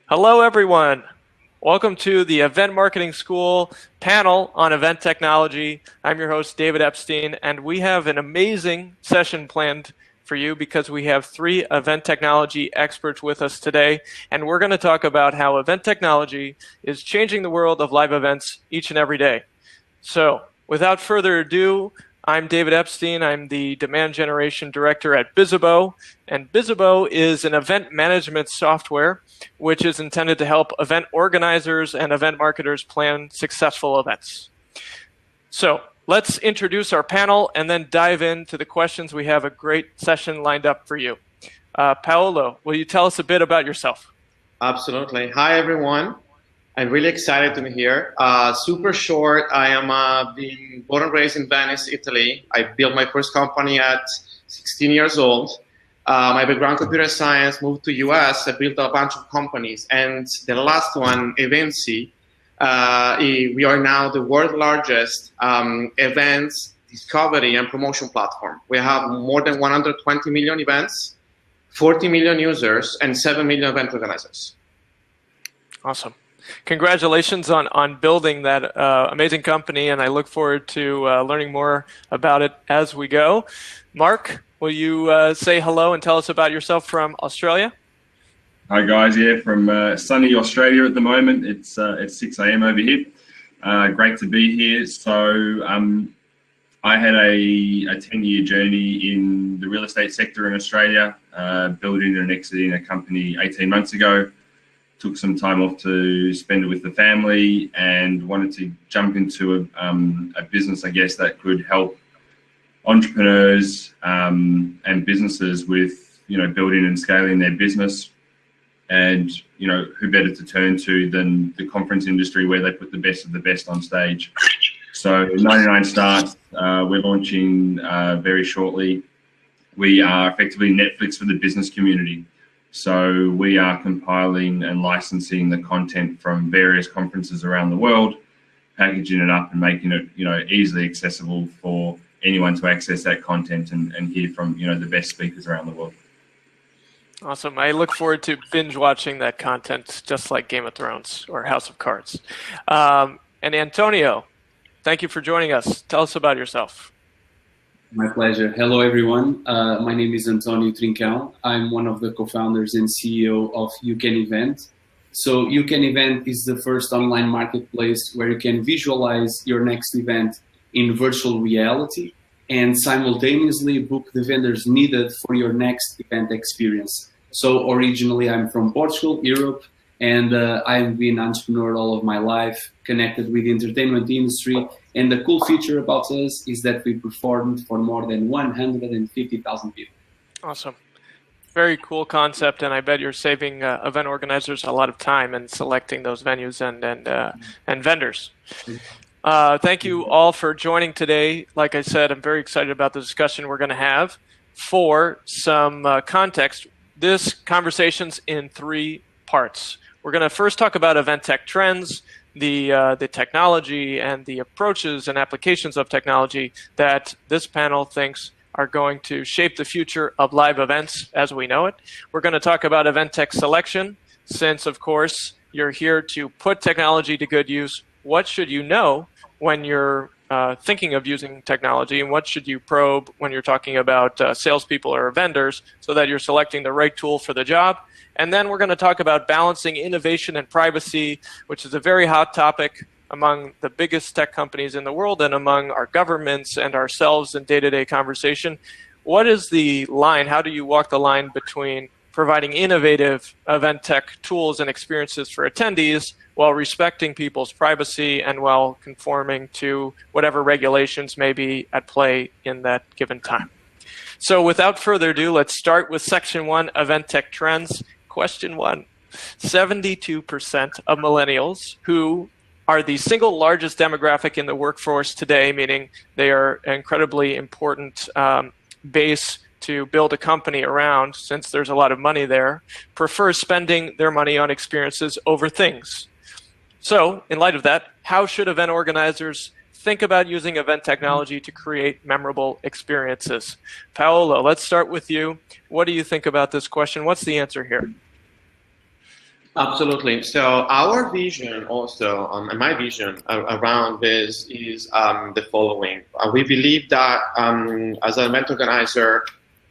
Hello, everyone. Welcome to the Event Marketing School panel on event technology. I'm your host, David Epstein, and we have an amazing session planned for you because we have 3 event technology experts with us today, and we're going to talk about how event technology is changing the world of live events each and every day. So, without further ado, I'm David Epstein. I'm the Demand Generation Director at Bizzabo, and Bizzabo is an event management software which is intended to help event organizers and event marketers plan successful events. So let's introduce our panel and then dive into the questions. We have a great session lined up for you. Paolo, will you tell us a bit about yourself? Absolutely. Hi, everyone. I'm really excited to be here. Super short, I am being born and raised in Venice, Italy. I built my first company at 16 years old. My background, computer science, moved to US. I built a bunch of companies. And the last one, Evensi, we are now the world's largest events discovery and promotion platform. We have more than 120 million events, 40 million users, and 7 million event organizers. Awesome. Congratulations on building that amazing company, and I look forward to learning more about it as we go. Mark, will you say hello and tell us about yourself from Australia? Hi guys, from sunny Australia at the moment. It's 6 a.m. over here. Great to be here. So I had a 10-year journey in the real estate sector in Australia, building and exiting a company 18 months ago. Took some time off to spend it with the family and wanted to jump into a business, I guess, that could help entrepreneurs and businesses with, building and scaling their business. And, who better to turn to than the conference industry where they put the best of the best on stage. So 99Starts, we're launching very shortly. We are effectively Netflix for the business community. So we are compiling and licensing the content from various conferences around the world, packaging it up and making it, easily accessible for anyone to access that content and hear from, the best speakers around the world. Awesome. I look forward to binge watching that content, just like Game of Thrones or House of Cards. And Antonio, thank you for joining us. Tell us about yourself. My pleasure. Hello, everyone. My name is Antonio Trincão. I'm one of the co-founders and CEO of Youcanevent. So Youcanevent is the first online marketplace where you can visualize your next event in virtual reality and simultaneously book the vendors needed for your next event experience. So originally I'm from Portugal, Europe, and I've been an entrepreneur all of my life, connected with the entertainment industry. And the cool feature about us is that we performed for more than 150,000 people. Awesome. Very cool concept, and I bet you're saving event organizers a lot of time in selecting those venues and vendors. Thank you all for joining today. Like I said, I'm very excited about the discussion we're going to have. For some context, this conversation's in 3 parts. We're going to first talk about event tech trends, the technology and the approaches and applications of technology that this panel thinks are going to shape the future of live events as we know it. We're going to talk about event tech selection, since, of course, you're here to put technology to good use. What should you know when you're thinking of using technology, and what should you probe when you're talking about salespeople or vendors so that you're selecting the right tool for the job? And then we're going to talk about balancing innovation and privacy, which is a very hot topic among the biggest tech companies in the world and among our governments and ourselves in day-to-day conversation. What is the line? How do you walk the line between providing innovative event tech tools and experiences for attendees while respecting people's privacy and while conforming to whatever regulations may be at play in that given time? So without further ado, let's start with section 1, event tech trends. Question 1, 72% of millennials, who are the single largest demographic in the workforce today, meaning they are an incredibly important base to build a company around, since there's a lot of money there, prefer spending their money on experiences over things. So, in light of that, how should event organizers think about using event technology to create memorable experiences? Paolo, let's start with you. What do you think about this question? What's the answer here? Absolutely. So our vision also, and my vision around this is the following. We believe that as an event organizer,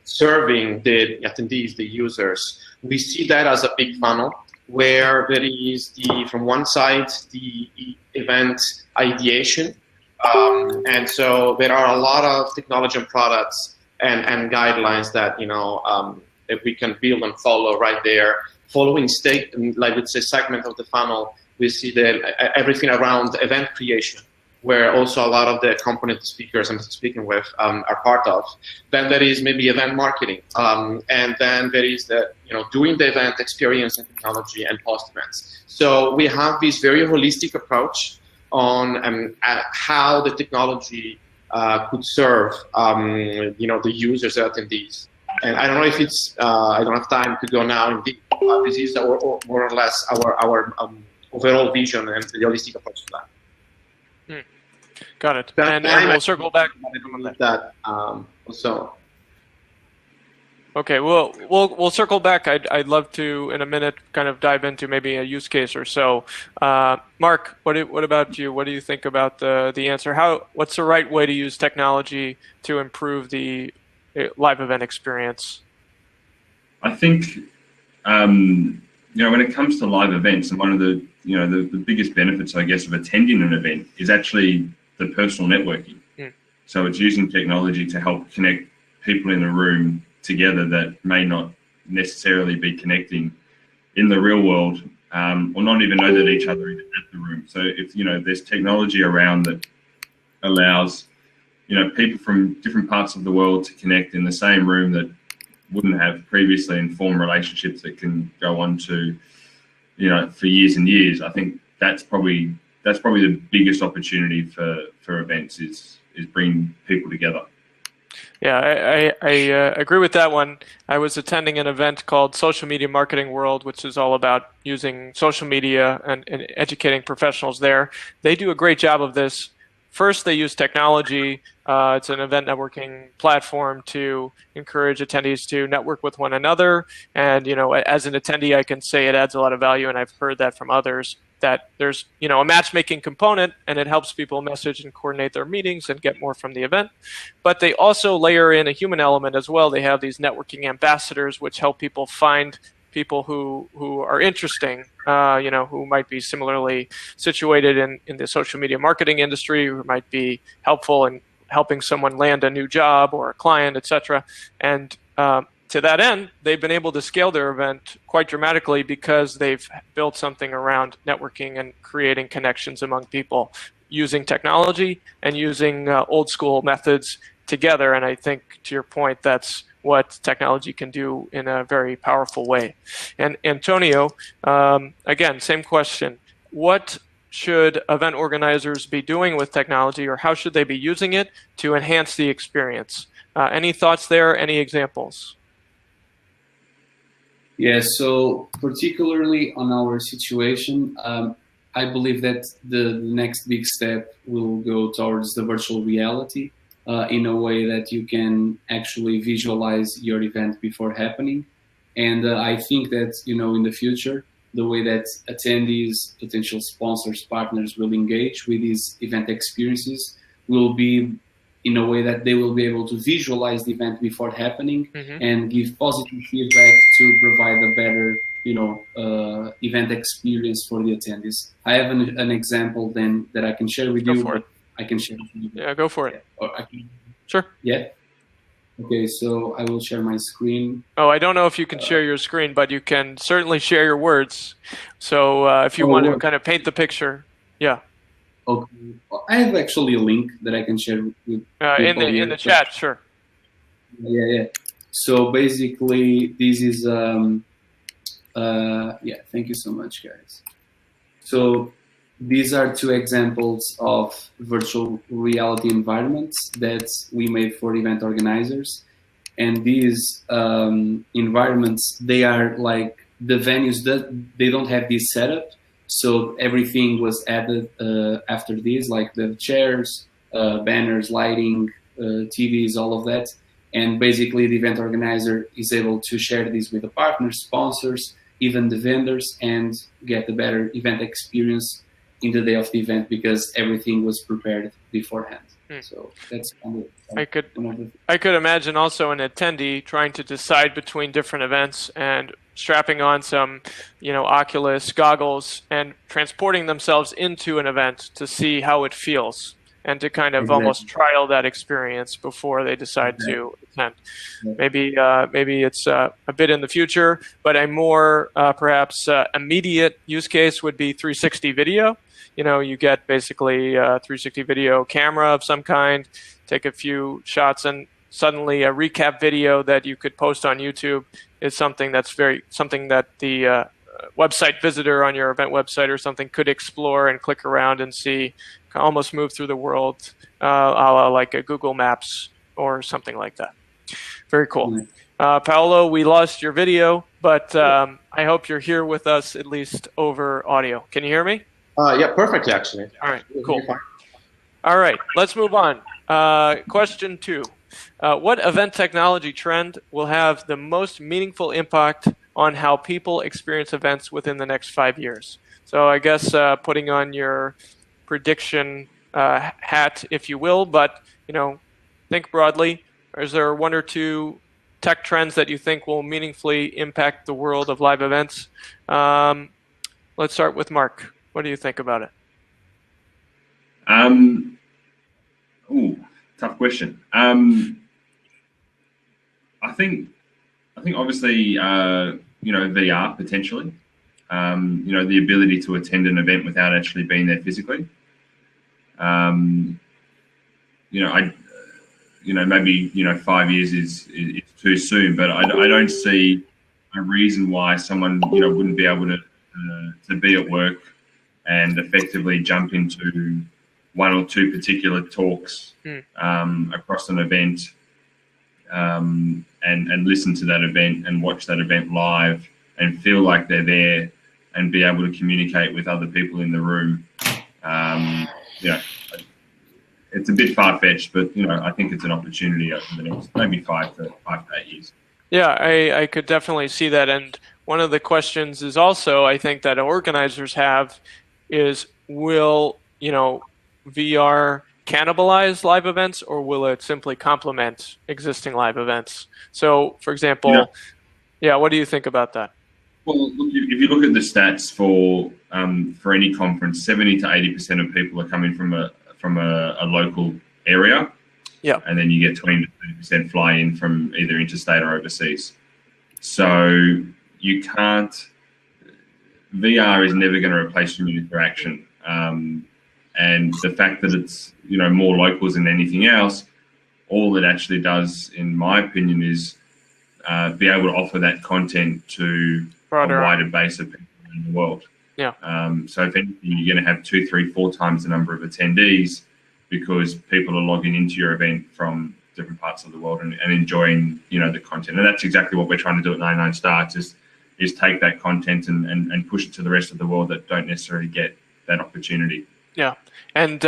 serving the attendees, the users, we see that as a big funnel where there is from one side, the event ideation. And so there are a lot of technology and products and guidelines that, if we can build and follow right there. Following state, like let's say segment of the funnel, we see everything around event creation, where also a lot of the component speakers I'm speaking with are part of. Then there is maybe event marketing, and then there is doing the event experience and technology and post events. So we have this very holistic approach on how the technology could serve the users, the attendees. And I don't know if it's, I don't have time to go now in deep, but this is more or less our overall vision and the holistic approach to that. Got it. And we'll circle back on that also. Okay, we'll circle back. I'd love to, in a minute, kind of dive into maybe a use case or so. Mark, what about you? What do you think about the answer? What's the right way to use technology to improve the live event experience? I think when it comes to live events, and one of the the biggest benefits, I guess, of attending an event is actually the personal networking. So it's using technology to help connect people in a room together that may not necessarily be connecting in the real world, or not even know that each other is at the room. So if there's technology around that allows people from different parts of the world to connect in the same room that wouldn't have previously and form relationships that can go on to, for years and years. I think that's probably the biggest opportunity for events is bringing people together. Yeah, I agree with that one. I was attending an event called Social Media Marketing World, which is all about using social media and educating professionals there. They do a great job of this. First, they use technology. It's an event networking platform to encourage attendees to network with one another. And, as an attendee, I can say it adds a lot of value, and I've heard that from others, that there's, a matchmaking component, and it helps people message and coordinate their meetings and get more from the event. But they also layer in a human element as well. They have these networking ambassadors, which help people find people who are interesting, who might be similarly situated in the social media marketing industry, who might be helpful in helping someone land a new job or a client, etc. And to that end, they've been able to scale their event quite dramatically because they've built something around networking and creating connections among people using technology and using old school methods together. And I think, to your point, that's what technology can do in a very powerful way. And Antonio, again, same question. What should event organizers be doing with technology, or how should they be using it to enhance the experience? Any thoughts there? Any examples? Yeah, so particularly on our situation, I believe that the next big step will go towards the virtual reality. In a way that you can actually visualize your event before happening. And I think that, in the future, the way that attendees, potential sponsors, partners will engage with these event experiences will be in a way that they will be able to visualize the event before happening and give positive feedback to provide a better, event experience for the attendees. I have an example then that I can share with you. For it. I can share with you. Yeah, go for it. Or I can, sure. Yeah. Okay, so I will share my screen. Oh, I don't know if you can share your screen, but you can certainly share your words. So if you want to kind of paint the picture, yeah. Okay. I have actually a link that I can share with in the chat, sure. Yeah. So basically, this is thank you so much, guys. So these are two examples of virtual reality environments that we made for event organizers. And these environments, they are like the venues that they don't have this setup. So everything was added after this, like the chairs, banners, lighting, TVs, all of that. And basically the event organizer is able to share this with the partners, sponsors, even the vendors, and get a better event experience in the day of the event because everything was prepared beforehand. So that's I could imagine also an attendee trying to decide between different events and strapping on some, Oculus goggles and transporting themselves into an event to see how it feels and to kind of almost trial that experience before they decide to attend. Maybe it's a bit in the future, but a more perhaps immediate use case would be 360 video. You get basically a 360 video camera of some kind, take a few shots, and suddenly a recap video that you could post on YouTube is something that the website visitor on your event website or something could explore and click around and see, almost move through the world, a la like a Google Maps or something like that. Very cool. Paolo, we lost your video, but I hope you're here with us at least over audio. Can you hear me? Yeah, perfectly, actually. All right, cool. All right, let's move on. Question 2. What event technology trend will have the most meaningful impact on how people experience events within the next 5 years? So I guess putting on your prediction hat, if you will, but think broadly. Is there 1 or 2 tech trends that you think will meaningfully impact the world of live events? Let's start with Mark. What do you think about it? Tough question. I think obviously VR potentially. The ability to attend an event without actually being there physically. Maybe 5 years is too soon, but I don't see a reason why someone wouldn't be able to be at work and effectively jump into 1 or 2 particular talks across an event, and listen to that event and watch that event live and feel like they're there and be able to communicate with other people in the room. It's a bit far-fetched, but I think it's an opportunity over the next maybe 5 to 8 years. Yeah, I could definitely see that. And one of the questions is also, I think, that organizers have is, will VR cannibalize live events, or will it simply complement existing live events? So, for example, what do you think about that? Well, look, if you look at the stats for any conference, 70 to 80% of people are coming from a local area. Yeah. And then you get 20 to 30% fly in from either interstate or overseas. So you can't. VR is never going to replace human interaction. And the fact that it's more locals than anything else, all it actually does, in my opinion, is be able to offer that content to a wider base of people in the world. Yeah. So if anything, you're going to have 2, 3, 4 times the number of attendees because people are logging into your event from different parts of the world and enjoying the content. And that's exactly what we're trying to do at 99Starts is take that content and push it to the rest of the world that don't necessarily get that opportunity. Yeah. And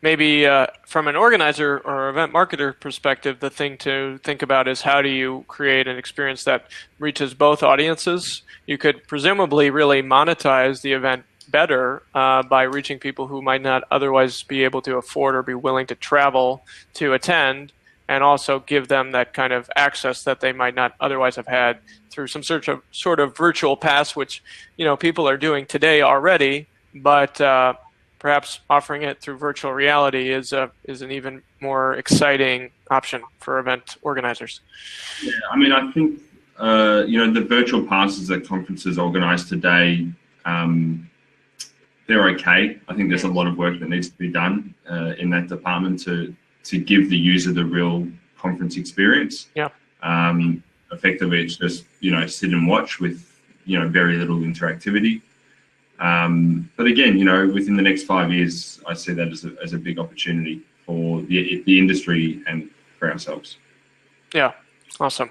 maybe from an organizer or event marketer perspective, the thing to think about is how do you create an experience that reaches both audiences? You could presumably really monetize the event better by reaching people who might not otherwise be able to afford or be willing to travel to attend, and also give them that kind of access that they might not otherwise have had through some sort of virtual pass, which people are doing today already, but perhaps offering it through virtual reality is an even more exciting option for event organizers. Yeah, I mean, I think the virtual passes that conferences organize today, they're okay. I think there's a lot of work that needs to be done in that department to give the user the real conference experience. Yeah. Effectively, it's just sit and watch with very little interactivity. But again, within the next 5 years, I see that as a big opportunity for the industry and for ourselves. Yeah, awesome.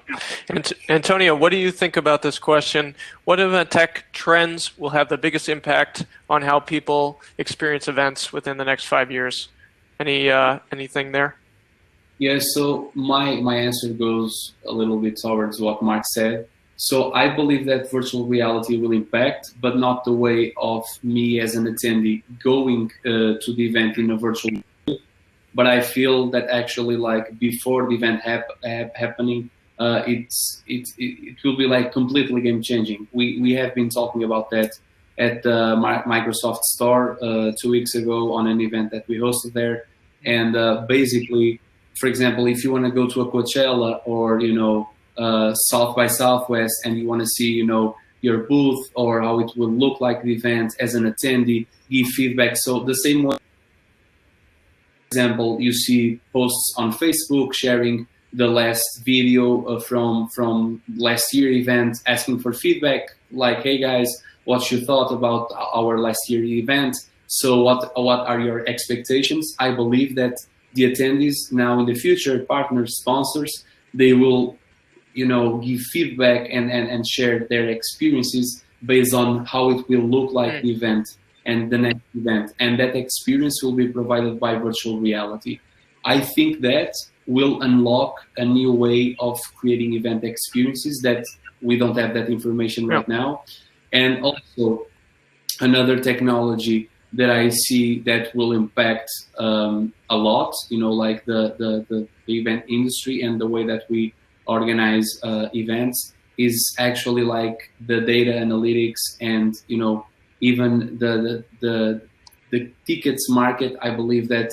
And Antonio, what do you think about this question? What event tech trends will have the biggest impact on how people experience events within the next 5 years? Anything there? Yeah, so my answer goes a little bit towards what Mark said. So I believe that virtual reality will impact, but not the way of me as an attendee going to the event in a virtual way. But I feel that actually, like before the event happening, it will be like completely game changing. We have been talking about that at the Microsoft Store 2 weeks ago on an event that we hosted there, and basically, for example, if you want to go to a Coachella or South by Southwest and you want to see your booth or how it will look like the event as an attendee, give feedback. So the same way, for example, you see posts on Facebook sharing the last video from last year event, asking for feedback, like, hey guys, what's your thought about our last year event? So what are your expectations? I believe that the attendees now in the future, partners, sponsors, they will give feedback and share their experiences based on how it will look like the event and the next event. And that experience will be provided by virtual reality. I think that will unlock a new way of creating event experiences that we don't have that information right now. And also another technology that I see that will impact a lot, like the event industry and the way that we organize events is actually like the data analytics and even the tickets market. I believe that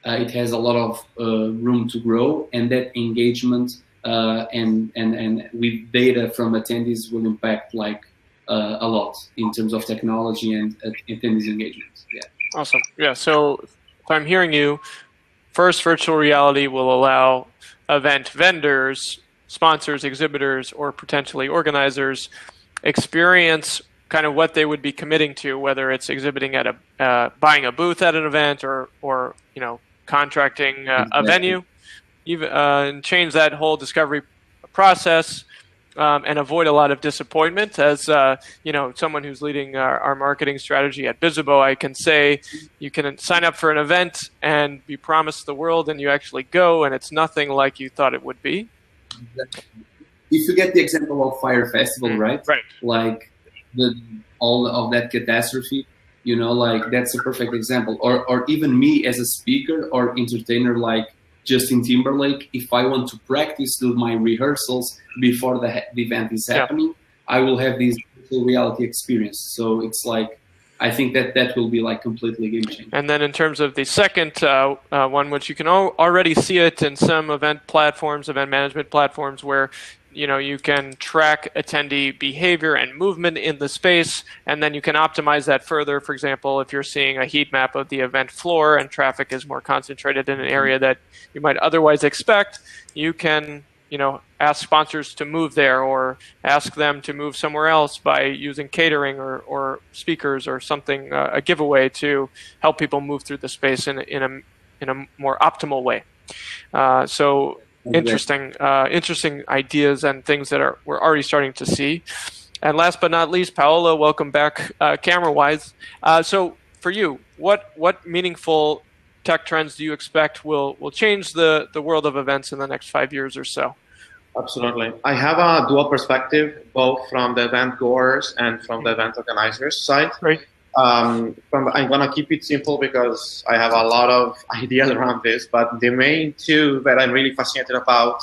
it has a lot of room to grow, and that engagement and with data from attendees will impact like a lot in terms of technology and attendees engagement. Yeah. Awesome. Yeah. So if I'm hearing you, first, virtual reality will allow event vendors, sponsors, exhibitors, or potentially organizers experience kind of what they would be committing to, whether it's exhibiting at buying a booth at an event or contracting a venue, even and change that whole discovery process and avoid a lot of disappointment. As someone who's leading our marketing strategy at Bizzabo, I can say you can sign up for an event and be promised the world, and you actually go, and it's nothing like you thought it would be. If you get the example of Fire Festival, right? Like all of that catastrophe, like that's a perfect example. Or even me as a speaker or entertainer, like Justin Timberlake, if I want to practice, do my rehearsals before the event is happening, I will have this virtual reality experience. So it's like, I think that will be like completely game changing. And then in terms of the second one, which you can already see it in some event platforms, event management platforms, where you can track attendee behavior and movement in the space, and then you can optimize that further. For example, if you're seeing a heat map of the event floor and traffic is more concentrated in an area that you might otherwise expect, you can ask sponsors to move there or ask them to move somewhere else by using catering or speakers or something, a giveaway to help people move through the space in a more optimal way. So interesting ideas and things that we're already starting to see. And last but not least, Paola, welcome back camera-wise. So for you, what meaningful tech trends do you expect will change the world of events in the next 5 years or so? Absolutely. I have a dual perspective, both from the event goers and from the event organizers side. Great. I'm going to keep it simple because I have a lot of ideas around this, but the main two that I'm really fascinated about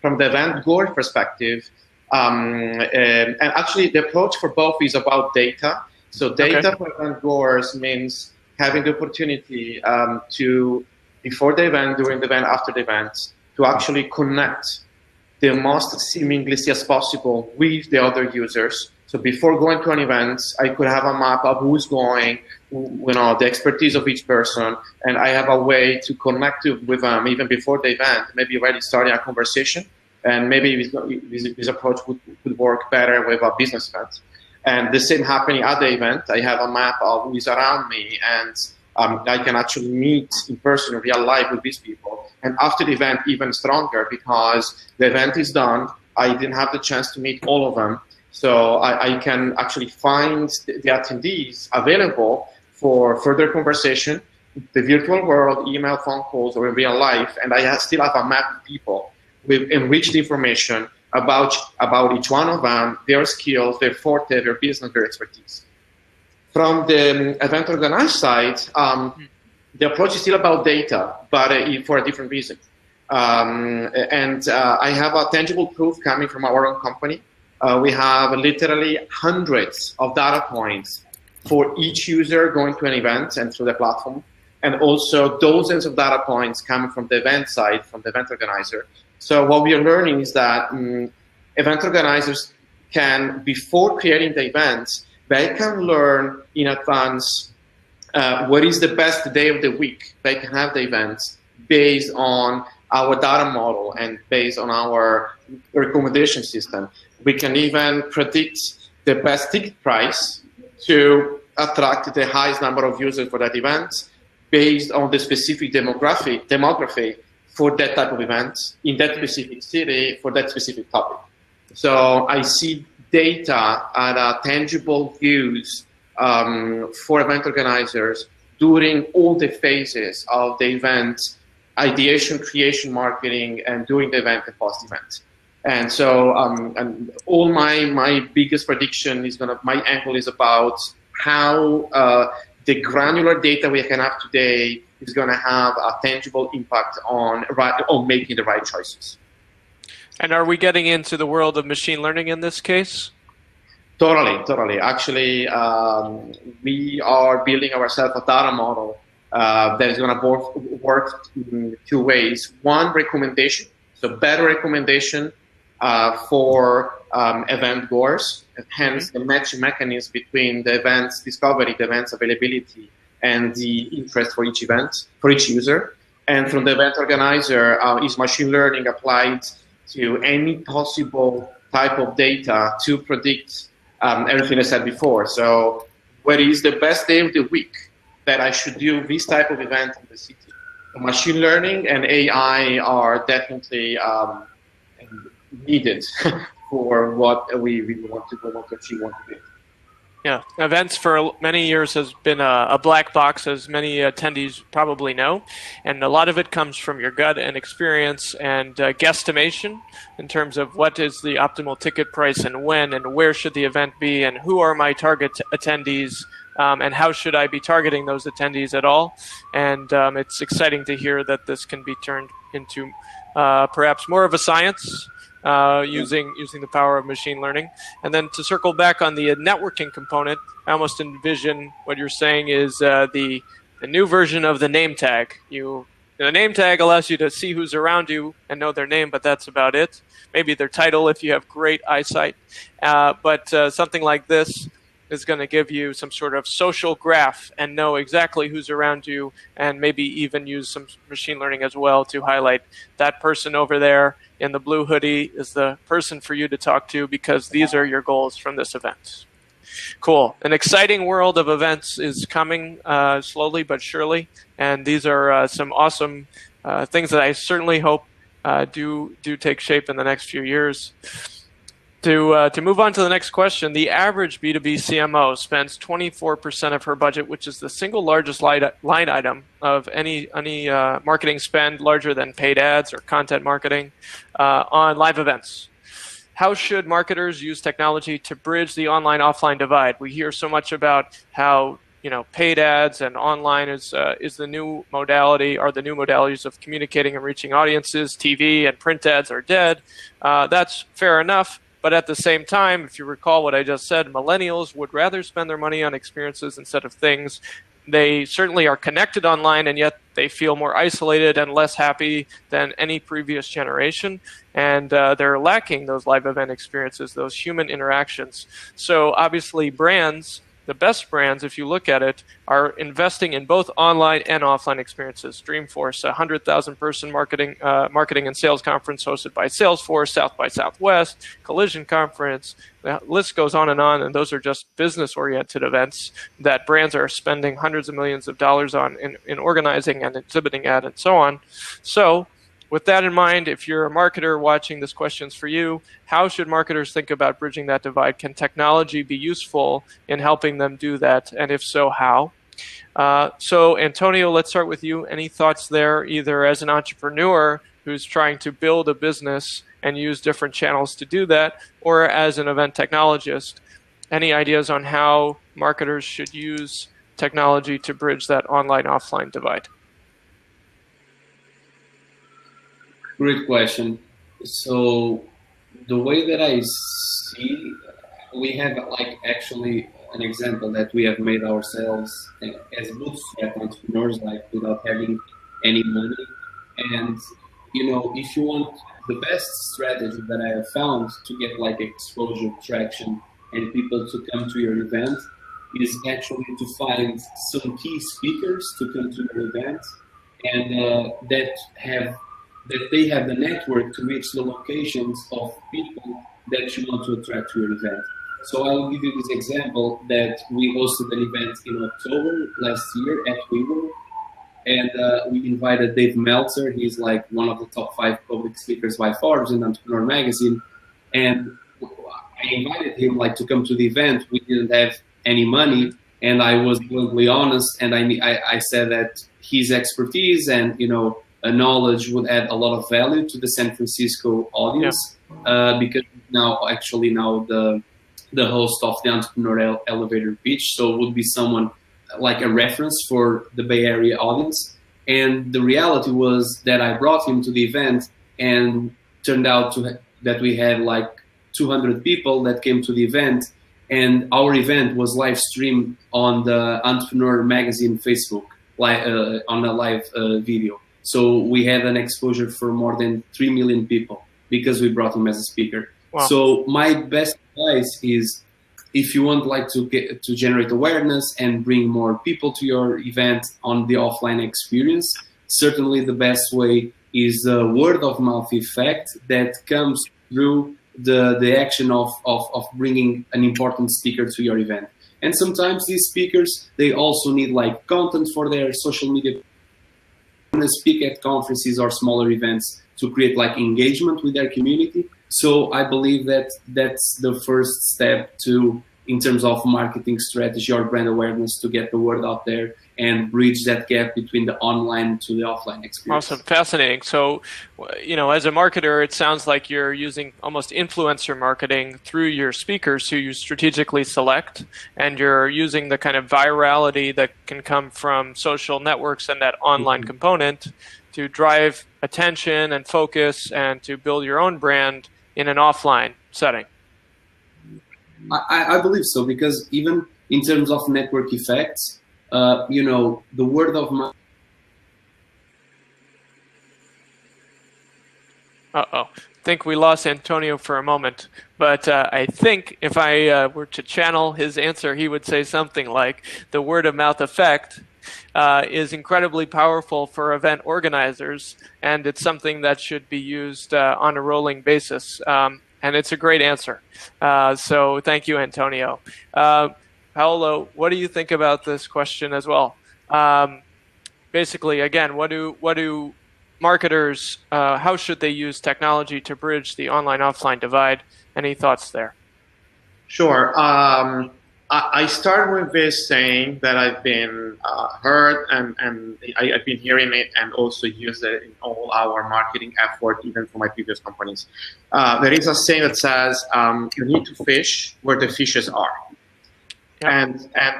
from the event goer perspective, and actually the approach for both is about data. So data for event goers means having the opportunity to, before the event, during the event, after the event, to actually connect the most seamlessly as possible with the other users. So before going to an event, I could have a map of who's going, the expertise of each person, and I have a way to connect with them even before the event, maybe already starting a conversation, and maybe this approach would work better with a business event. And the same happening at the event. I have a map of who is around me, and I can actually meet in person, in real life with these people. And after the event, even stronger, because the event is done. I didn't have the chance to meet all of them. So I can actually find the attendees available for further conversation, the virtual world, email, phone calls, or in real life. And I still have a map of people with enriched information about each one of them, their skills, their forte, their business, their expertise. From the event organized side, the approach is still about data, but for a different reason. I have a tangible proof coming from our own company. We have literally hundreds of data points for each user going to an event and through the platform, and also dozens of data points coming from the event side, from the event organizer. So what we are learning is that event organizers can, before creating the events, they can learn in advance what is the best day of the week they can have the events based on our data model and based on our recommendation system. We can even predict the best ticket price to attract the highest number of users for that event based on the specific demography for that type of event in that specific city for that specific topic. So I see data at a tangible use for event organizers during all the phases of the event, ideation, creation, marketing, and during the event and post-event. And so and all my biggest prediction is my angle is about how the granular data we can have today is going to have a tangible impact on making the right choices. And are we getting into the world of machine learning in this case? Totally. Actually, we are building ourselves a data model that is going to work in two ways. One, recommendation, so better recommendation for event goers, hence the matching mechanism between the event's discovery, the event's availability, and the interest for each event, for each user. And from the event organizer, is machine learning applied to any possible type of data to predict everything I said before. So what is the best day of the week that I should do this type of event in the city? Machine learning and AI are definitely needed for what we want to achieve, want to do. Yeah, events for many years has been a black box, as many attendees probably know, and a lot of it comes from your gut and experience and guesstimation in terms of what is the optimal ticket price and when and where should the event be and who are my target attendees and how should I be targeting those attendees at all. And it's exciting to hear that this can be turned into perhaps more of a science. Using the power of machine learning. And then to circle back on the networking component, I almost envision what you're saying is the new version of the name tag. The name tag allows you to see who's around you and know their name, but that's about it. Maybe their title if you have great eyesight. But something like this is going to give you some sort of social graph and know exactly who's around you, and maybe even use some machine learning as well to highlight that person over there in the blue hoodie is the person for you to talk to because these are your goals from this event. Cool. An exciting world of events is coming slowly but surely, and these are some awesome things that I certainly hope do take shape in the next few years. To move on to the next question, the average B2B CMO spends 24% of her budget, which is the single largest line item of any marketing spend larger than paid ads or content marketing on live events. How should marketers use technology to bridge the online-offline divide? We hear so much about how paid ads and online is the new modality, are the new modalities of communicating and reaching audiences. TV and print ads are dead. That's fair enough. But at the same time, if you recall what I just said, millennials would rather spend their money on experiences instead of things. They certainly are connected online, and yet they feel more isolated and less happy than any previous generation. And they're lacking those live event experiences, those human interactions. So obviously brands, the best brands, if you look at it, are investing in both online and offline experiences. Dreamforce, a 100,000-person marketing and sales conference hosted by Salesforce, South by Southwest, Collision Conference. The list goes on, and those are just business-oriented events that brands are spending hundreds of millions of dollars on in organizing and exhibiting at and so on. So with that in mind, if you're a marketer watching, this question's for you. How should marketers think about bridging that divide? Can technology be useful in helping them do that? And if so, how? So Antonio, let's start with you. Any thoughts there, either as an entrepreneur who's trying to build a business and use different channels to do that? Or as an event technologist, any ideas on how marketers should use technology to bridge that online-offline divide? Great question. So the way that I see, we have like actually an example that we have made ourselves as bootstrap entrepreneurs, like without having any money. And you know, if you want the best strategy that I have found to get like exposure, traction, and people to come to your event is actually to find some key speakers to come to your event, and that they have the network to reach the locations of people that you want to attract to your event. So I'll give you this example that we hosted an event in October last year at WeWork, and we invited Dave Meltzer. He's like one of the top 5 public speakers by Forbes in Entrepreneur Magazine, and I invited him like to come to the event. We didn't have any money, and I was bluntly honest, and I said that his expertise and knowledge would add a lot of value to the San Francisco audience, because now the host of the Entrepreneur Elevator Pitch, so it would be someone like a reference for the Bay Area audience. And the reality was that I brought him to the event, and turned out that we had like 200 people that came to the event, and our event was live streamed on the Entrepreneur Magazine Facebook, on a live video. So we had an exposure for more than 3 million people because we brought him as a speaker. Wow. So my best advice is, if you want like to generate awareness and bring more people to your event on the offline experience, certainly the best way is the word of mouth effect that comes through the action of bringing an important speaker to your event. And sometimes these speakers, they also need like content for their social media, speak at conferences or smaller events to create like engagement with their community. So I believe that that's the first step in terms of marketing strategy or brand awareness, to get the word out there and bridge that gap between the online to the offline experience. Awesome. Fascinating. So, as a marketer, it sounds like you're using almost influencer marketing through your speakers who you strategically select, and you're using the kind of virality that can come from social networks and that online component to drive attention and focus and to build your own brand in an offline setting. I believe so, because even in terms of network effects, the word of mouth. I think we lost Antonio for a moment, but I think if I were to channel his answer, he would say something like, the word of mouth effect is incredibly powerful for event organizers, and it's something that should be used on a rolling basis. And it's a great answer. So thank you, Antonio. Paolo, what do you think about this question as well? Basically, again, what do marketers, how should they use technology to bridge the online-offline divide? Any thoughts there? Sure. I start with this saying that I've been heard, and I've been hearing it and also used it in all our marketing effort, even for my previous companies. There is a saying that says, you need to fish where the fishes are. Yep.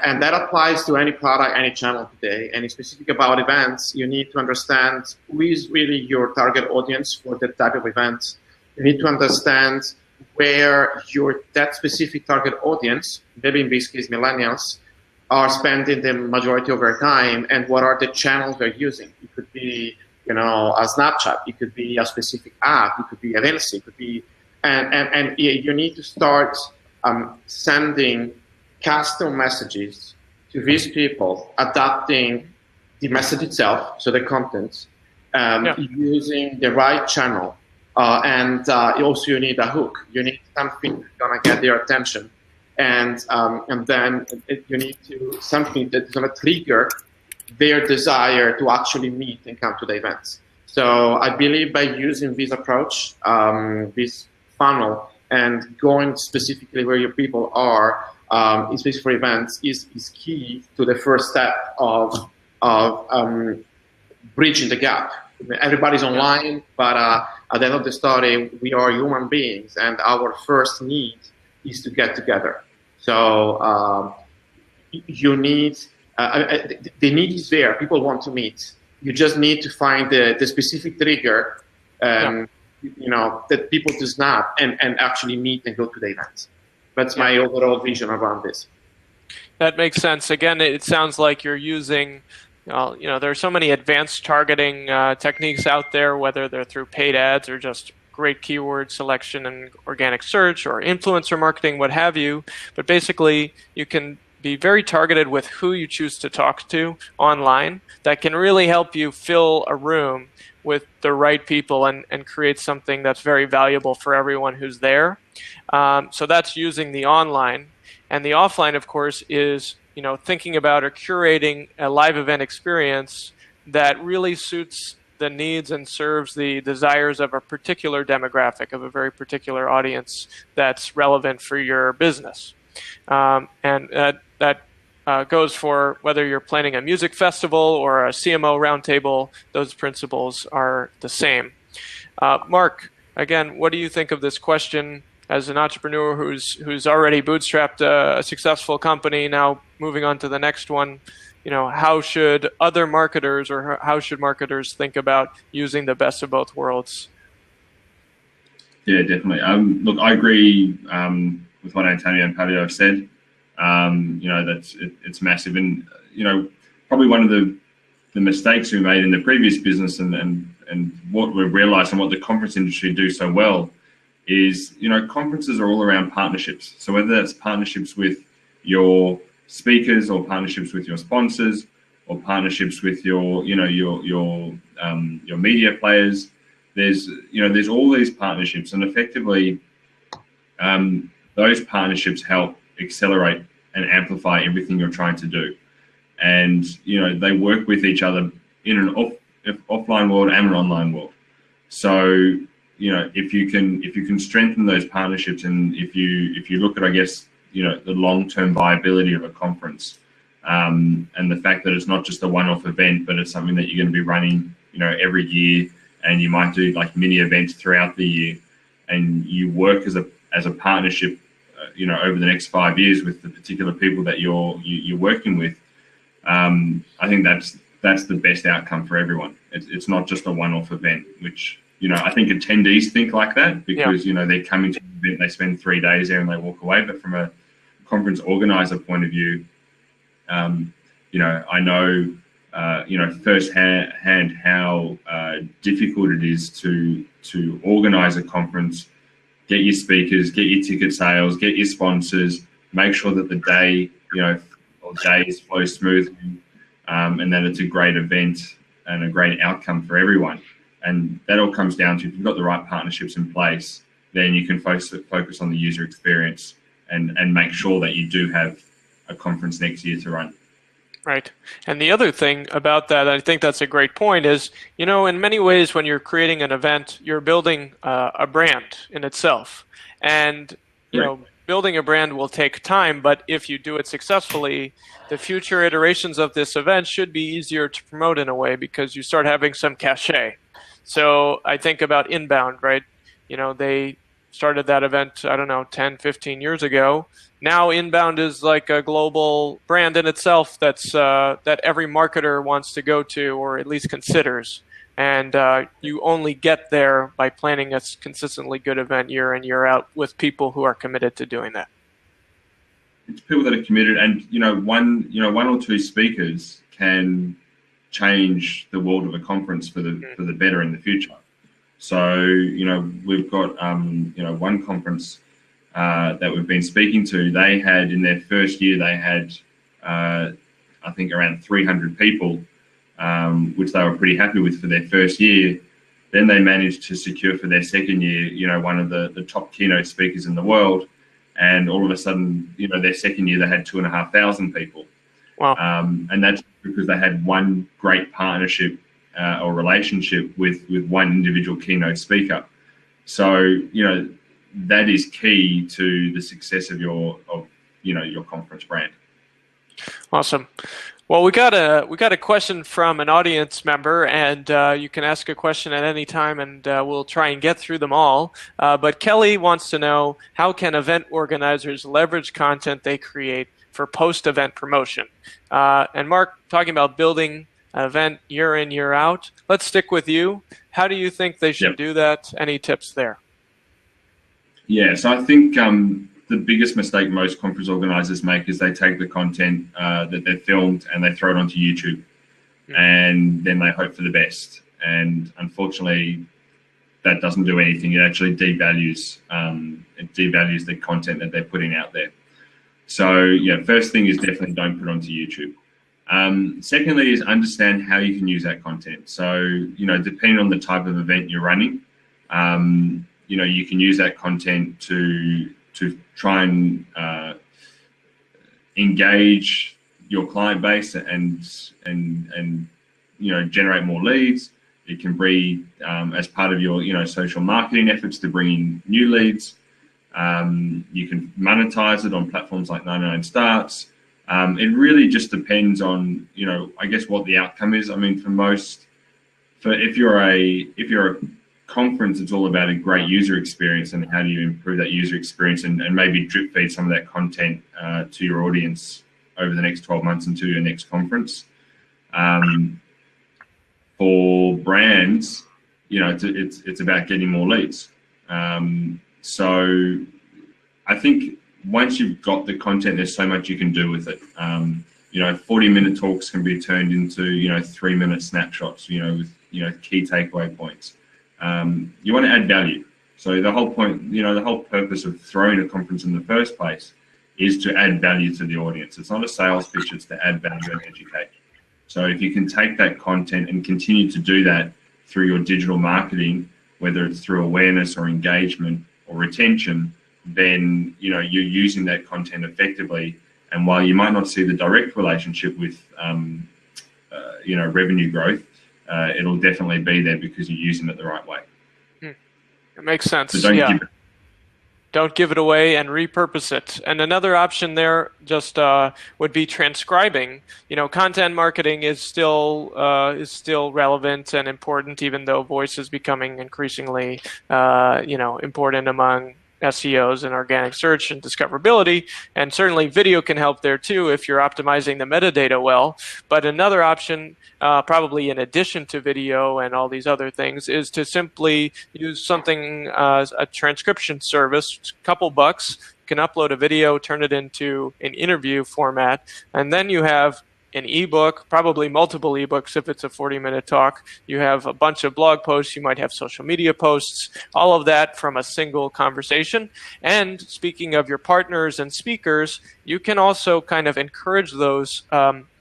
And that applies to any product, any channel today. And specific about events, you need to understand who is really your target audience for that type of event. You need to understand where that specific target audience, maybe in this case millennials, are spending the majority of their time, and what are the channels they're using. It could be, a Snapchat, it could be a specific app, it could be Evensi, it could be, and you need to start sending custom messages to these people, adapting the message itself, so the content, using the right channel. And also you need a hook. You need something that's gonna get their attention, and then you need something that's gonna trigger their desire to actually meet and come to the events. So I believe by using this approach, this funnel, and going specifically where your people are, especially for events, is key to the first step of bridging the gap everybody's online, but at the end of the story, we are human beings, and our first need is to get together. So you need, the need is there. People want to meet. You just need to find the specific trigger, you know, that people to snap and actually meet and go to the event. That's my overall vision around this. That makes sense. Again, it sounds like you're using, you know, there are so many advanced targeting techniques out there, whether they're through paid ads or just great keyword selection and organic search or influencer marketing, what have you. But basically, you can be very targeted with who you choose to talk to online. That can really help you fill a room with the right people and create something that's very valuable for everyone who's there. So that's using the online. And the offline, of course, is, you know, thinking about or curating a live event experience that really suits the needs and serves the desires of a particular demographic, of a very particular audience that's relevant for your business. And that goes for whether you're planning a music festival or a CMO roundtable. Those principles are the same. Mark, again, what do you think of this question as an entrepreneur who's already bootstrapped a successful company, now moving on to the next one? You know, how should other marketers or how should marketers think about using the best of both worlds? Yeah, definitely. Look, I agree with what Antonio and Patio have said. You know, it's massive, and you know, probably one of the mistakes we made in the previous business, and what we've realised and what the conference industry do so well is, you know, conferences are all around partnerships. So whether that's partnerships with your speakers or partnerships with your sponsors or partnerships with your, you know, your media players, there's all these partnerships, and effectively those partnerships help accelerate and amplify everything you're trying to do. And, you know, they work with each other in an offline world and an online world. So, you know, if you can strengthen those partnerships, and if you look at, I guess, you know, the long-term viability of a conference, and the fact that it's not just a one-off event, but it's something that you're going to be running, you know, every year, and you might do like mini events throughout the year, and you work as a partnership, you know, over the next 5 years with the particular people that you're working with. I think that's the best outcome for everyone. It's not just a one-off event, which, you know, I think attendees think like that because, you know, they come into the event, they spend 3 days there and they walk away. But from a conference organizer point of view, you know, I know, you know, firsthand how difficult it is to organize a conference, get your speakers, get your ticket sales, get your sponsors, make sure that the day, you know, or days flow smoothly, and that it's a great event and a great outcome for everyone. And that all comes down to, if you've got the right partnerships in place, then you can focus on the user experience and make sure that you do have a conference next year to run. Right. And the other thing about that, I think that's a great point, is, you know, in many ways when you're creating an event, you're building a brand in itself. And, you know, building a brand will take time, but if you do it successfully, the future iterations of this event should be easier to promote in a way because you start having some cachet. So I think about Inbound, right? You know, they started that event, I don't know, 10, 15 years ago. Now Inbound is like a global brand in itself that's that every marketer wants to go to, or at least considers. And you only get there by planning a consistently good event year in, year out with people who are committed to doing that. It's people that are committed, and one or two speakers can change the world of a conference for the better in the future. So, you know, we've got one conference that we've been speaking to. They had, in their first year, they had I think around 300 people, which they were pretty happy with for their first year. Then they managed to secure for their second year, you know, one of the top keynote speakers in the world. And all of a sudden, you know, their second year, they had 2,500 people. Wow. And that's because they had one great partnership or relationship with one individual keynote speaker. So, you know, that is key to the success of your conference brand. Awesome. Well, we got a question from an audience member, and you can ask a question at any time, and we'll try and get through them all. But Kelly wants to know, how can event organizers leverage content they create for post-event promotion? And Mark, talking about building an event year in, year out, let's stick with you. How do you think they should do that? Any tips there? Yeah, so I think the biggest mistake most conference organizers make is they take the content that they've filmed and they throw it onto YouTube, and then they hope for the best. And unfortunately, that doesn't do anything. It actually devalues the content that they're putting out there. So yeah, first thing is definitely don't put it onto YouTube. Secondly is understand how you can use that content. So, you know, depending on the type of event you're running, you know, you can use that content to try and engage your client base and you know, generate more leads. It can be as part of your, you know, social marketing efforts to bring in new leads. You can monetize it on platforms like 99Starts. It really just depends on, you know, I guess what the outcome is. I mean, if you're a conference, it's all about a great user experience and how do you improve that user experience and maybe drip feed some of that content to your audience over the next 12 months until your next conference. For brands, you know, it's about getting more leads. So I think once you've got the content, there's so much you can do with it. You know, 40-minute talks can be turned into, you know, 3-minute snapshots, you know, with, you know, key takeaway points. You want to add value. So the whole point, you know, the whole purpose of throwing a conference in the first place is to add value to the audience. It's not a sales pitch, it's to add value and educate. So if you can take that content and continue to do that through your digital marketing, whether it's through awareness or engagement or retention, then, you know, you're using that content effectively. And while you might not see the direct relationship with, you know, revenue growth, it'll definitely be there because you're using it the right way. It makes sense. So don't give it away and repurpose it. And another option there just would be transcribing. You know, content marketing is still relevant and important, even though voice is becoming increasingly, you know, important among SEOs and organic search and discoverability, and certainly video can help there too if you're optimizing the metadata well. But another option, probably in addition to video and all these other things, is to simply use something, a transcription service, a couple bucks. You can upload a video, turn it into an interview format, and then you have an ebook, probably multiple ebooks if it's a 40-minute talk. You have a bunch of blog posts. You might have social media posts, all of that from a single conversation. And speaking of your partners and speakers, you can also kind of encourage those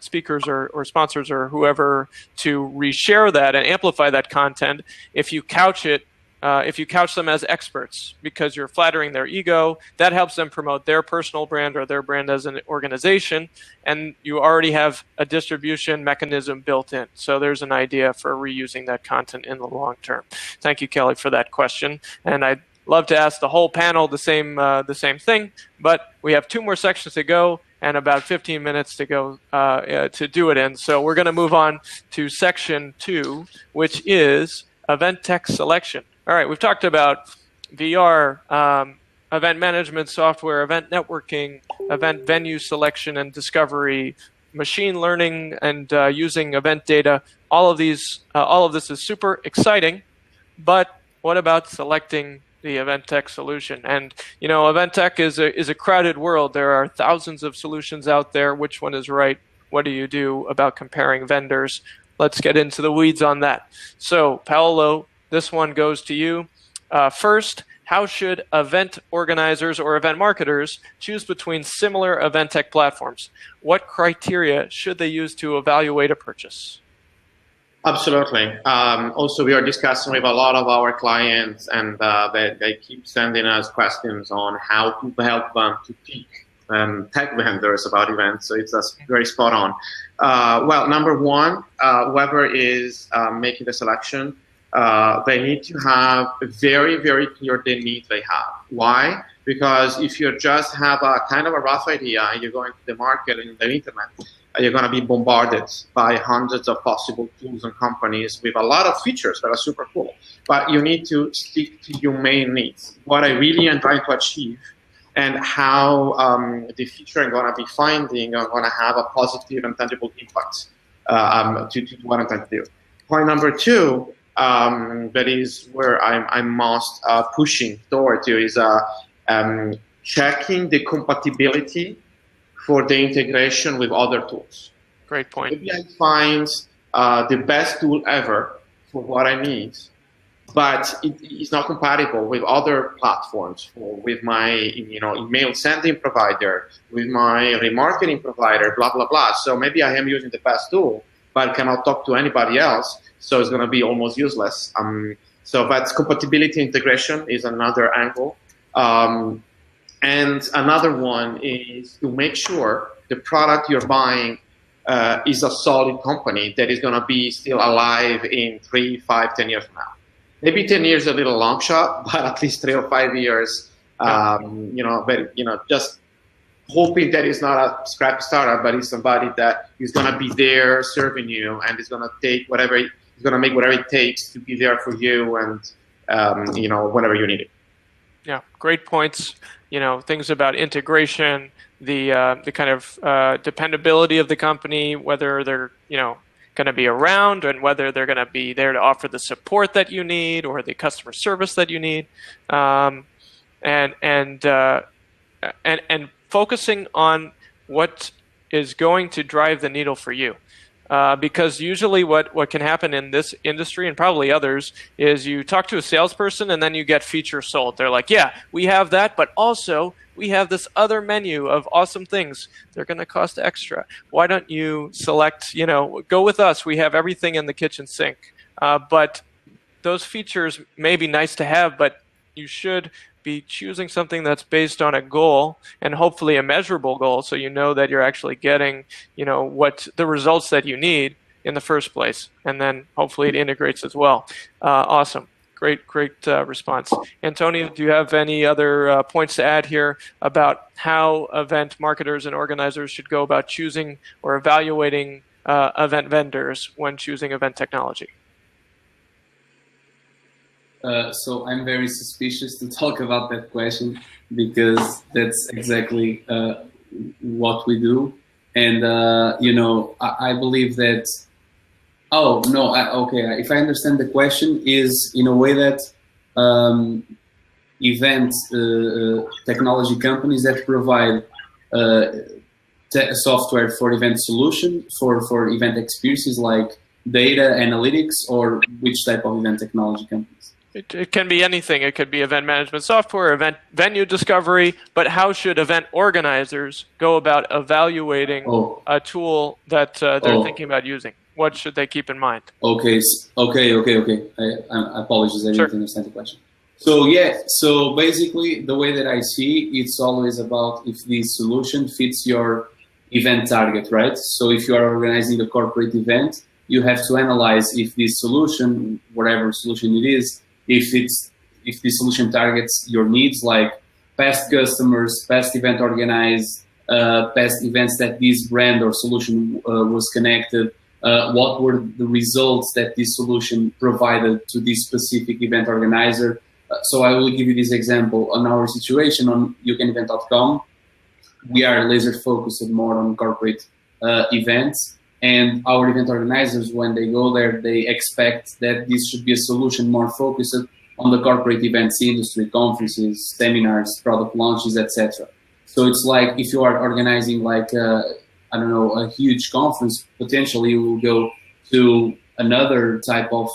speakers or sponsors or whoever to reshare that and amplify that content if you couch it. If you couch them as experts because you're flattering their ego, that helps them promote their personal brand or their brand as an organization, and you already have a distribution mechanism built in. So there's an idea for reusing that content in the long term. Thank you, Kelly, for that question. And I'd love to ask the whole panel the same thing, but we have 2 more sections to go and about 15 minutes to go to do it in. So we're going to move on to section 2, which is event tech selection. All right, we've talked about VR, event management software, event networking, event venue selection and discovery, machine learning, and using event data. All of this is super exciting, but what about selecting the event tech solution? And you know, event tech is a crowded world. There are thousands of solutions out there. Which one is right? What do you do about comparing vendors? Let's get into the weeds on that. So, Paolo, this one goes to you. First, how should event organizers or event marketers choose between similar event tech platforms? What criteria should they use to evaluate a purchase? Absolutely. Also, we are discussing with a lot of our clients, and they keep sending us questions on how to help them to pick tech vendors about events. So it's very spot on. Well, number one, whoever is making the selection, they need to have very, very clear the need they have. Why? Because if you just have a kind of a rough idea and you're going to the market and the internet, you're going to be bombarded by hundreds of possible tools and companies with a lot of features that are super cool. But you need to stick to your main needs. What I really am trying to achieve and how the feature I'm going to be finding are going to have a positive and tangible impact to what I'm trying to do. Point number two, that is where I'm most pushing toward to, is checking the compatibility for the integration with other tools. Great point. Maybe I find the best tool ever for what I need, but it is not compatible with other platforms, or with my email sending provider, with my remarketing provider, blah, blah, blah. So maybe I am using the best tool, but cannot talk to anybody else, so it's going to be almost useless. But compatibility integration is another angle. And another one is to make sure the product you're buying is a solid company that is going to be still alive in 3, 5, 10 years from now. Maybe 10 years is a little long shot, but at least 3 or 5 years, just hoping that it's not a scrappy startup, but it's somebody that is going to be there serving you and is going to take whatever, is going to make whatever it takes to be there for you and, whenever you need it. Yeah, great points. Things about integration, the kind of dependability of the company, whether they're, going to be around and whether they're going to be there to offer the support that you need or the customer service that you need, and focusing on what is going to drive the needle for you. Because usually what can happen in this industry and probably others is you talk to a salesperson and then you get feature sold. They're like, yeah, we have that, but also we have this other menu of awesome things. They're going to cost extra. Why don't you select, go with us. We have everything in the kitchen sink. But those features may be nice to have, but you should be choosing something that's based on a goal and hopefully a measurable goal, so you know that you're actually getting, what the results that you need in the first place, and then hopefully it integrates as well. Awesome, great response. Antonio, do you have any other points to add here about how event marketers and organizers should go about choosing or evaluating event vendors when choosing event technology? So I'm very suspicious to talk about that question because that's exactly what we do. And, I believe that, if I understand the question is in a way that event technology companies that provide software for event solution, for event experiences like data analytics, or which type of event technology companies? It can be anything. It could be event management software, event venue discovery, but how should event organizers go about evaluating a tool that they're thinking about using? What should they keep in mind? Okay. I apologize, I didn't understand the question. So basically the way that I see it's always about if the solution fits your event target, right? So if you are organizing a corporate event, you have to analyze if this solution, whatever solution it is, if the solution targets your needs, like past customers, past event organized, past events that this brand or solution was connected, what were the results that this solution provided to this specific event organizer. So I will give you this example. On our situation on Youcanevent.com, we are laser focused more on corporate events. And our event organizers, when they go there, they expect that this should be a solution more focused on the corporate events industry, conferences, seminars, product launches, etc. So it's like if you are organizing like, a huge conference, potentially you will go to another type of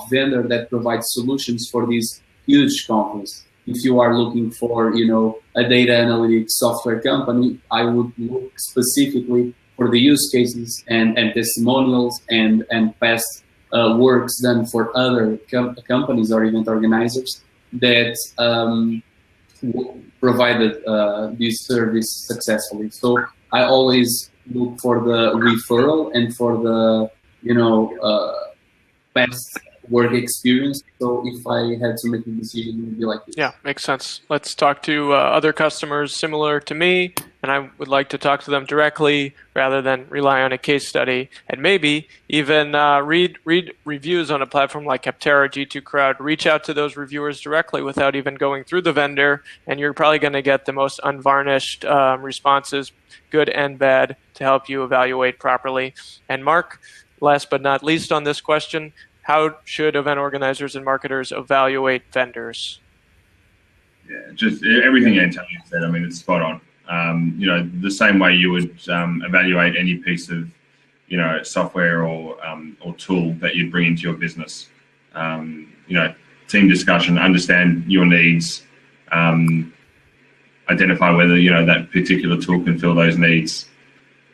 vendor that provides solutions for this huge conference. If you are looking for, a data analytics software company, I would look specifically for the use cases and testimonials and past works done for other companies or event organizers that provided this service successfully. So I always look for the referral and for the past work experience. So if I had to make a decision, it would be like this. Yeah, makes sense. Let's talk to other customers similar to me and I would like to talk to them directly rather than rely on a case study, and maybe even read reviews on a platform like Capterra, G2 Crowd, reach out to those reviewers directly without even going through the vendor, and you're probably going to get the most unvarnished responses, good and bad, to help you evaluate properly. And Mark, last but not least on this question, how should event organizers and marketers evaluate vendors? Yeah, just everything Antonio said. I mean, it's spot on. You know, the same way you would evaluate any piece of, you know, software or tool that you'd bring into your business. You know, team discussion, understand your needs, identify whether, you know, that particular tool can fill those needs.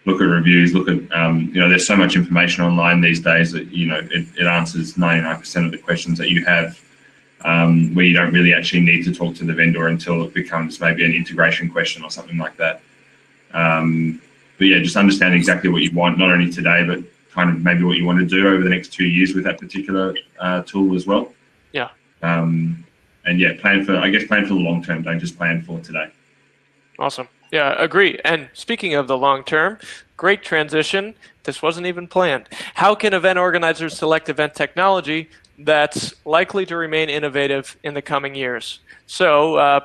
Look at reviews, look at, you know, there's so much information online these days that, you know, it answers 99% of the questions that you have, where you don't really actually need to talk to the vendor until it becomes maybe an integration question or something like that. But yeah, just understand exactly what you want, not only today, but kind of maybe what you want to do over the next 2 years with that particular tool as well. Yeah. And yeah, plan for the long term. Don't just plan for today. Awesome. Yeah, agree. And speaking of the long term, great transition. This wasn't even planned. How can event organizers select event technology that's likely to remain innovative in the coming years? So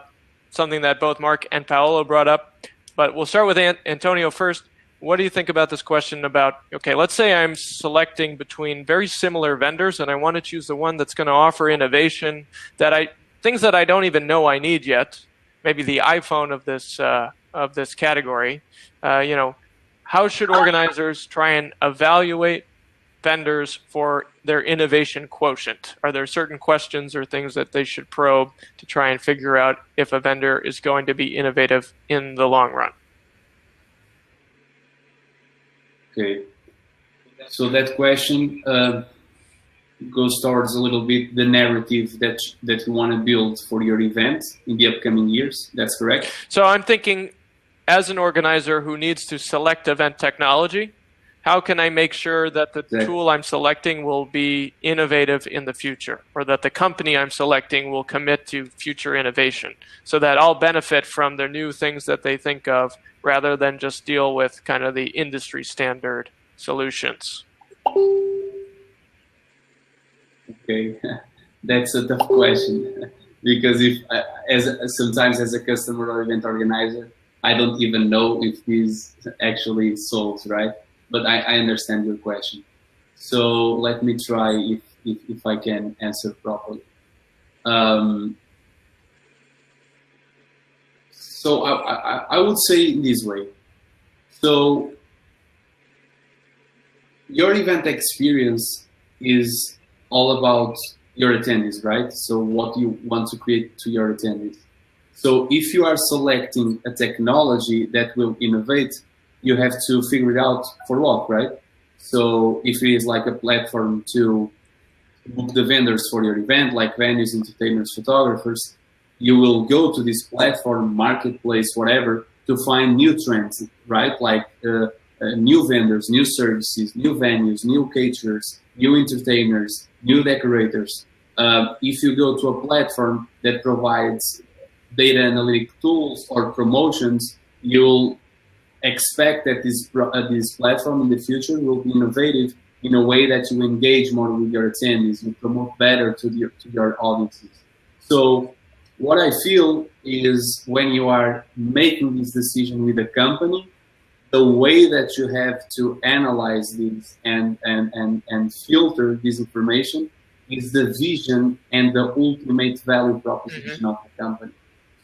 something that both Mark and Paolo brought up, but we'll start with Antonio first. What do you think about this question about, okay, let's say I'm selecting between very similar vendors and I want to choose the one that's going to offer innovation, things that I don't even know I need yet, maybe the iPhone of this category. You know, how should organizers try and evaluate vendors for their innovation quotient? Are there certain questions or things that they should probe to try and figure out if a vendor is going to be innovative in the long run? Okay, so that question goes towards a little bit the narrative that you want to build for your event in the upcoming years. That's correct? So I'm thinking, as an organizer who needs to select event technology, how can I make sure that the tool I'm selecting will be innovative in the future, or that the company I'm selecting will commit to future innovation, so that I'll benefit from the new things that they think of rather than just deal with kind of the industry standard solutions? Okay, that's a tough question, because if sometimes as a customer or event organizer, I don't even know if this actually solves, right? But I understand your question. So let me try if I can answer properly. So I would say this way. So your event experience is all about your attendees, right? So what you want to create to your attendees. So if you are selecting a technology that will innovate, you have to figure it out for what, right? So if it is like a platform to book the vendors for your event, like venues, entertainers, photographers, you will go to this platform, marketplace, whatever, to find new trends, right? Like new vendors, new services, new venues, new caterers, new entertainers, new decorators. If you go to a platform that provides data analytic tools or promotions, you'll expect that this platform in the future will be innovative in a way that you engage more with your attendees, you promote better to your audiences. So what I feel is when you are making this decision with a company, the way that you have to analyze this and filter this information is the vision and the ultimate value proposition of the company.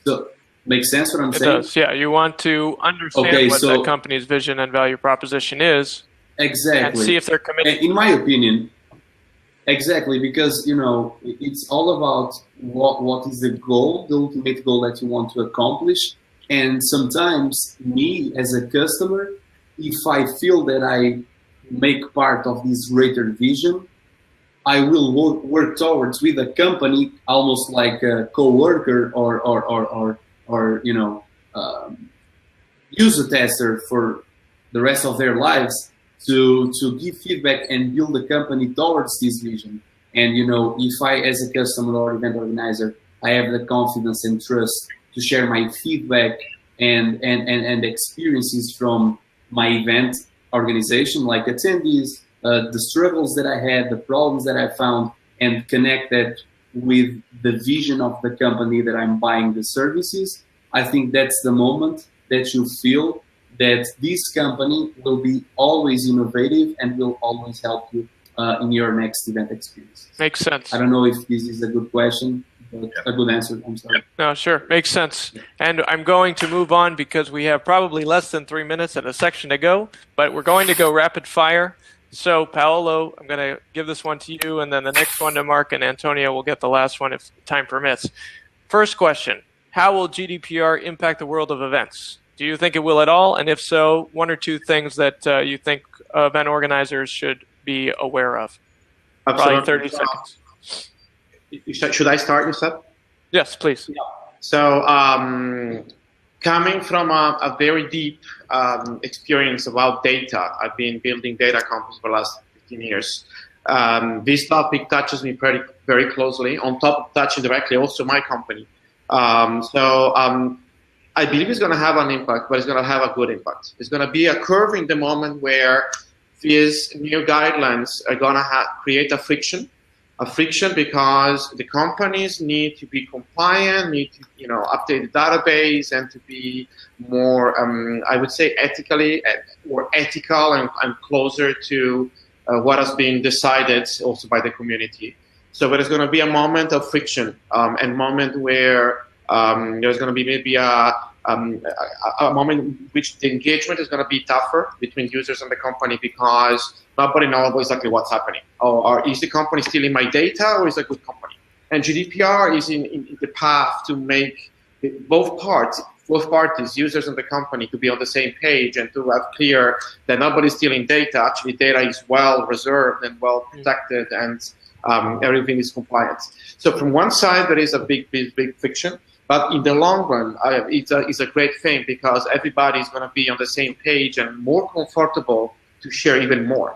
So, makes sense what I'm saying? It does, yeah. You want to understand what that company's vision and value proposition is. Exactly. And see if they're committed. In my opinion, exactly, because, you know, it's all about what is the goal, the ultimate goal that you want to accomplish. And sometimes me as a customer, if I feel that I make part of this greater vision, I will work towards with a company almost like a co-worker or you know, user tester for the rest of their lives to give feedback and build the company towards this vision. And, you know, if I, as a customer or event organizer, I have the confidence and trust to share my feedback and experiences from my event organization, like attendees, the struggles that I had, the problems that I found, and connect that with the vision of the company that I'm buying the services. I think that's the moment that you feel that this company will be always innovative and will always help you in your next event experience. Makes sense. I don't know if this is a good question, but a good answer. I'm sorry. No, sure. Makes sense. And I'm going to move on because we have probably less than 3 minutes and a section to go, but we're going to go rapid fire. So, Paolo, I'm going to give this one to you, and then the next one to Mark, and Antonio will get the last one if time permits. First question, how will GDPR impact the world of events? Do you think it will at all? And if so, one or two things that you think event organizers should be aware of? Absolutely. Probably 30 seconds. Should I start, you said? Yes, please. Yeah. So, coming from a very deep experience about data, I've been building data companies for the last 15 years. This topic touches me very closely, on top of touching directly also my company. I believe it's going to have an impact, but it's going to have a good impact. It's going to be a curve in the moment where these new guidelines are going to create a friction because the companies need to be compliant, need to update the database, and to be more, I would say, ethical and closer to what has been decided also by the community. So there's going to be a moment of friction, and moment where there's going to be maybe a moment in which the engagement is going to be tougher between users and the company because nobody knows exactly what's happening. Or is the company stealing my data, or is it a good company? And GDPR is in the path to make both parties, users and the company, to be on the same page and to have clear that nobody's stealing data. Actually, data is well reserved and well protected, and everything is compliant. So from one side, there is a big friction. But in the long run, it's a great thing because everybody is going to be on the same page and more comfortable to share even more.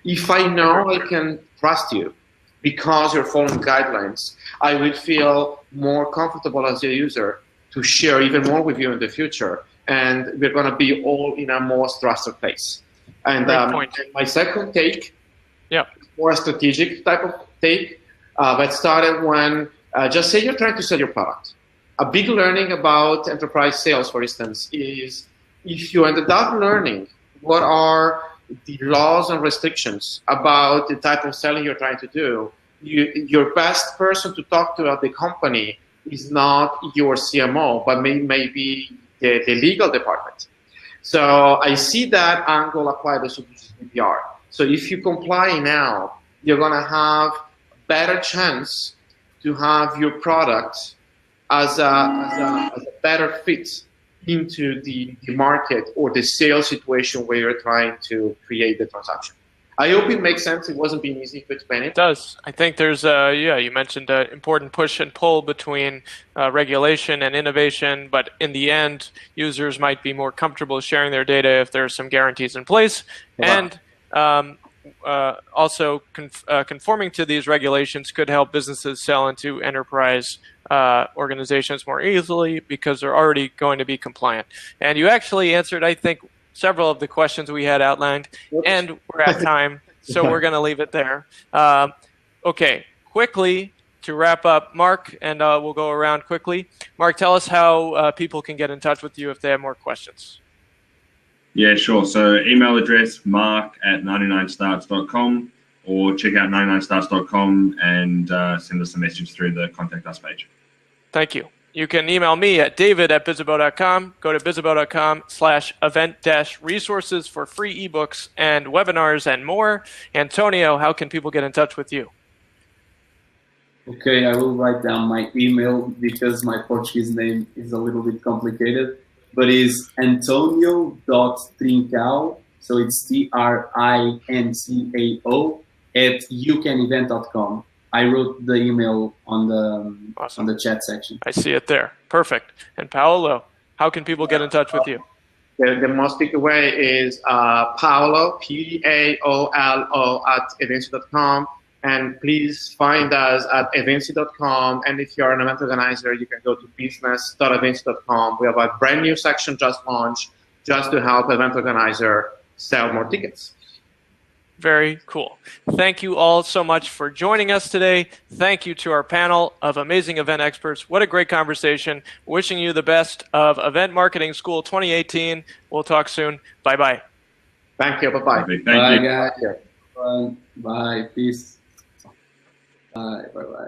If I know I can trust you because you're following guidelines, I will feel more comfortable as a user to share even more with you in the future. And we're going to be all in a more trusted place. And my second take, more a strategic type of take, that started when, just say you're trying to sell your product. A big learning about enterprise sales, for instance, is if you ended up learning what are the laws and restrictions about the type of selling you're trying to do, your best person to talk to at the company is not your CMO, but maybe the legal department. So I see that angle applied to GDPR. So if you comply now, you're going to have a better chance to have your product as a better fit into the market or the sales situation where you're trying to create the transaction. I hope it makes sense. It wasn't being easy to explain it. It does. I think there's you mentioned an important push and pull between regulation and innovation, but in the end, users might be more comfortable sharing their data if there's some guarantees in place. Wow. And also conforming to these regulations could help businesses sell into enterprise organizations more easily because they're already going to be compliant. And you actually answered, I think, several of the questions we had outlined, and we're at time, so we're going to leave it there. Okay, quickly to wrap up, Mark, and we'll go around quickly. Mark, tell us how people can get in touch with you if they have more questions. Yeah, sure. So email address, mark@99starts.com, or check out 99starts.com and send us a message through the Contact Us page. Thank you. You can email me at david@bizzabo.com. Go to bizzabo.com/event-resources for free ebooks and webinars and more. Antonio, how can people get in touch with you? Okay, I will write down my email because my Portuguese name is a little bit complicated, but it's antonio.trincao, so it's TRINCAO @youcanevent.com. I wrote the email on the chat section. I see it there. Perfect. And Paolo, how can people get in touch with you? The most quick way is Paolo, PAOLO @evensi.com, And please find us at evensi.com. And if you're an event organizer, you can go to business.evensi.com. We have a brand new section just launched just to help event organizer sell more tickets. Very cool. Thank you all so much for joining us today. Thank you to our panel of amazing event experts. What a great conversation. Wishing you the best of Event Marketing School 2018. We'll talk soon. Bye-bye. Thank you. Bye-bye. Thank Bye, you. guys. Bye. Peace. Bye. Bye.